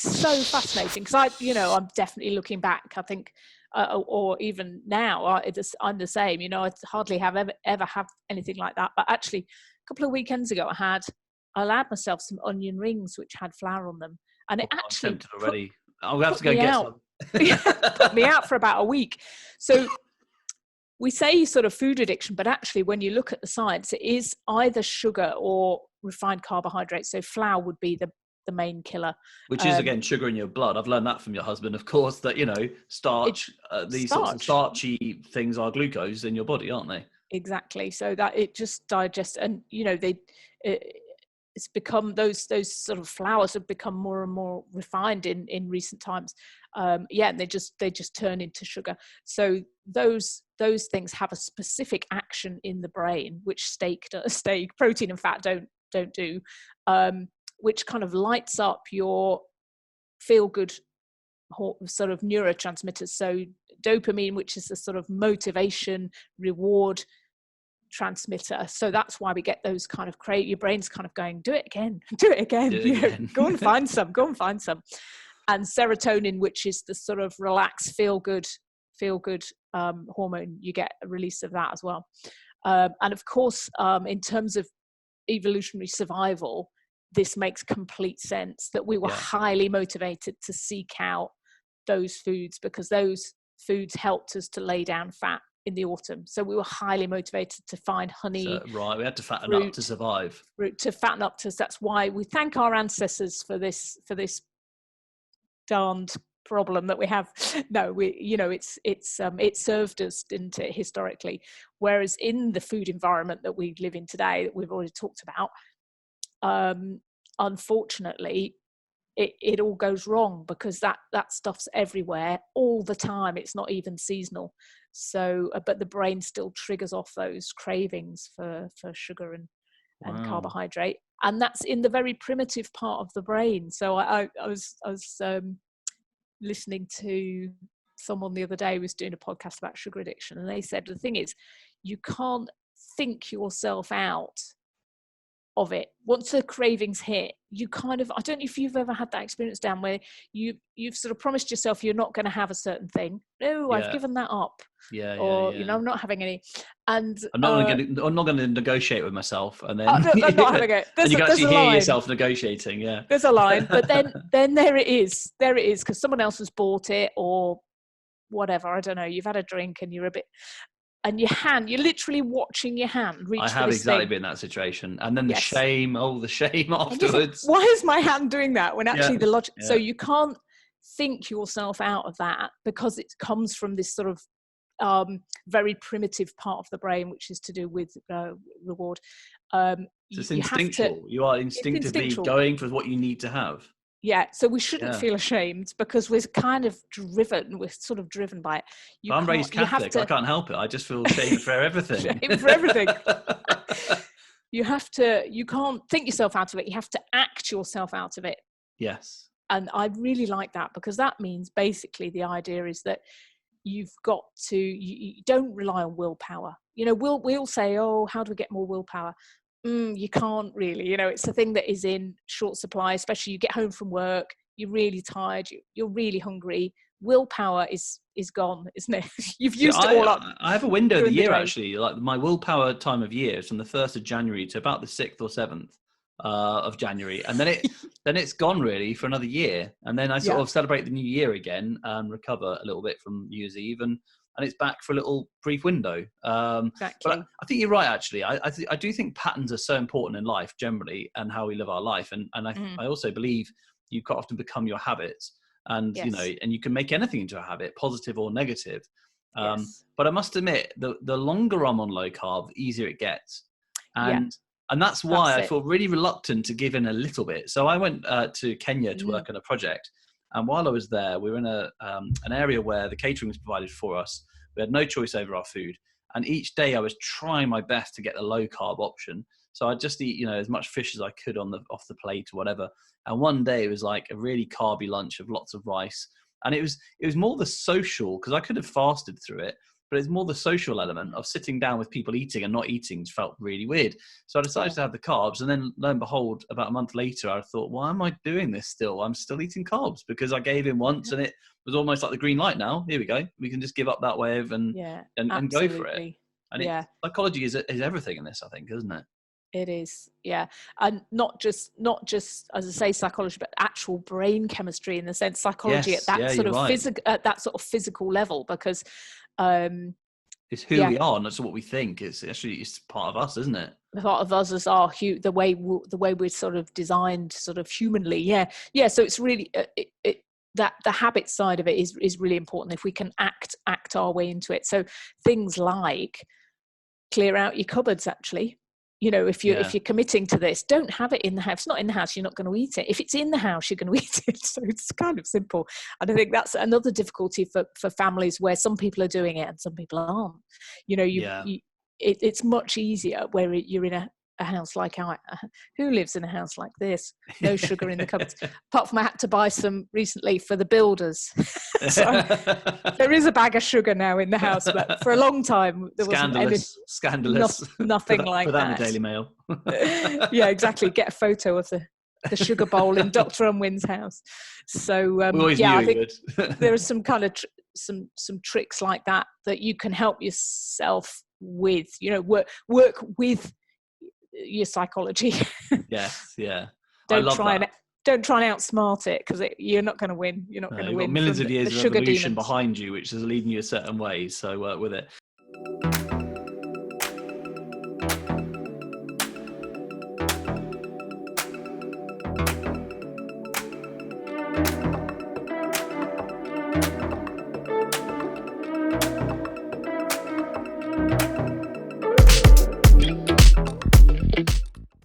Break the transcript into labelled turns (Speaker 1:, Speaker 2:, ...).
Speaker 1: it's so fascinating because I'm definitely looking back. I think, or even now, I'm the same. I hardly have ever have anything like that. But actually, a couple of weekends ago, I allowed myself some onion rings which had flour on them, and it actually
Speaker 2: already. I'll have to go get some.
Speaker 1: Put me out for about a week. So we say sort of food addiction, but actually when you look at the science, it is either sugar or refined carbohydrates. So flour would be the main killer.
Speaker 2: Which is, again, sugar in your blood. I've learned that from your husband, of course, that, starch, these sorts of starchy things are glucose in your body, aren't they?
Speaker 1: Exactly. So that it just digests, and, it's become those sort of flours have become more and more refined in recent times. And they just turn into sugar. So those things have a specific action in the brain, which steak, protein and fat don't do, which kind of lights up your feel good sort of neurotransmitters. So dopamine, which is the sort of motivation, reward transmitter. So that's why we get those kind of your brain's kind of going, do it again. Go and find some. And serotonin, which is the sort of relaxed, feel good hormone, you get a release of that as well. And of course, in terms of evolutionary survival, this makes complete sense that we were highly motivated to seek out those foods, because those foods helped us to lay down fat in the autumn. So we were highly motivated to find honey.
Speaker 2: So, we had to fatten up to survive.
Speaker 1: That's why we thank our ancestors for this darned problem that we have. No, it served us, didn't it, historically? Whereas in the food environment that we live in today, that we've already talked about, unfortunately, it all goes wrong, because that stuff's everywhere all the time. It's not even seasonal. So, but the brain still triggers off those cravings for sugar and carbohydrate, and that's in the very primitive part of the brain. So I was listening to someone the other day who was doing a podcast about sugar addiction, and they said the thing is, you can't think yourself out of it. Once the cravings hit, you kind of, I don't know if you've ever had that experience, Dan, where you've sort of promised yourself you're not going to have a certain thing. No, I've given that up. I'm not having any. And
Speaker 2: I'm not going to negotiate with myself, and then
Speaker 1: I'm not having it.
Speaker 2: And you can actually hear yourself negotiating. Yeah,
Speaker 1: there's a line, but then there it is, because someone else has bought it or whatever. I don't know. You've had a drink and you're a bit. And you're literally watching your hand reach. I
Speaker 2: have exactly been in that situation. And then the shame afterwards.
Speaker 1: Why is my hand doing that? When actually the logic, so you can't think yourself out of that, because it comes from this sort of very primitive part of the brain, which is to do with reward.
Speaker 2: It's instinctual. You are instinctively going for what you need to have.
Speaker 1: Yeah, so we shouldn't feel ashamed, because we're kind of driven. We're sort of driven by it.
Speaker 2: I'm raised Catholic. I can't help it. I just feel shame for everything.
Speaker 1: Shame for everything. You can't think yourself out of it. You have to act yourself out of it.
Speaker 2: Yes.
Speaker 1: And I really like that, because that means basically the idea is that you've got to, you don't rely on willpower. We'll say, oh, how do we get more willpower? You can't really, it's a thing that is in short supply, especially you get home from work, you're really tired, you're really hungry. Willpower is gone, isn't it? You've used it all up.
Speaker 2: I have a window of the year, actually. Like my willpower time of year is from the 1st of January to about the 6th or 7th of January. And then it's gone really for another year. And then I sort of celebrate the new year again and recover a little bit from New Year's Eve, and it's back for a little brief window.
Speaker 1: Exactly.
Speaker 2: But I think you're right, actually. I do think patterns are so important in life generally, and how we live our life. And I also believe you quite often become your habits, and and you can make anything into a habit, positive or negative. But I must admit, the longer I'm on low carb, the easier it gets. And that's why I feel really reluctant to give in a little bit. So I went to Kenya to work on a project. And while I was there, we were in an area where the catering was provided for us. We had no choice over our food. And each day I was trying my best to get the low carb option. So I'd just eat, as much fish as I could off the plate or whatever. And one day it was like a really carby lunch of lots of rice. And it was more the social, because I could have fasted through it. but it's more the social element of sitting down with people eating and not eating felt really weird. So I decided to have the carbs, and then lo and behold, about a month later, I thought, why am I doing this still? I'm still eating carbs because I gave in once, and it was almost like the green light now. Here we go. We can just give up that wave and go for it. And psychology is everything in this, I think, isn't it?
Speaker 1: It is, yeah. And not just as I say psychology, but actual brain chemistry, in the sense psychology at that sort of physical level, because
Speaker 2: it's who we are, and that's what we think. It's part of us, isn't it?
Speaker 1: Part of us as the way we're sort of designed, sort of humanly. Yeah. So it's really that the habit side of it is really important. If we can act our way into it, so things like clear out your cupboards. Actually, you know, if you're committing to this, don't have it in the house. If it's not in the house, you're not going to eat it. If it's in the house, you're going to eat it. So it's kind of simple. And I think that's another difficulty for families where some people are doing it and some people aren't. You know, it's much easier where you're in a house like who lives in a house like this? No sugar in the cupboards. Apart from I had to buy some recently for the builders. So there is a bag of sugar now in the house, but for a long time there
Speaker 2: scandalous.
Speaker 1: Nothing like that.
Speaker 2: The Daily Mail.
Speaker 1: Yeah, exactly. Get a photo of the sugar bowl in Dr. Unwin's house. So I think there are some kind of some tricks like that you can help yourself with. You know, work with your psychology.
Speaker 2: Yes, yeah.
Speaker 1: Don't try and outsmart it, because you're not going to win. You're not going to win.
Speaker 2: Millions of years of evolution
Speaker 1: demons
Speaker 2: behind you, which is leading you a certain way. So work with it.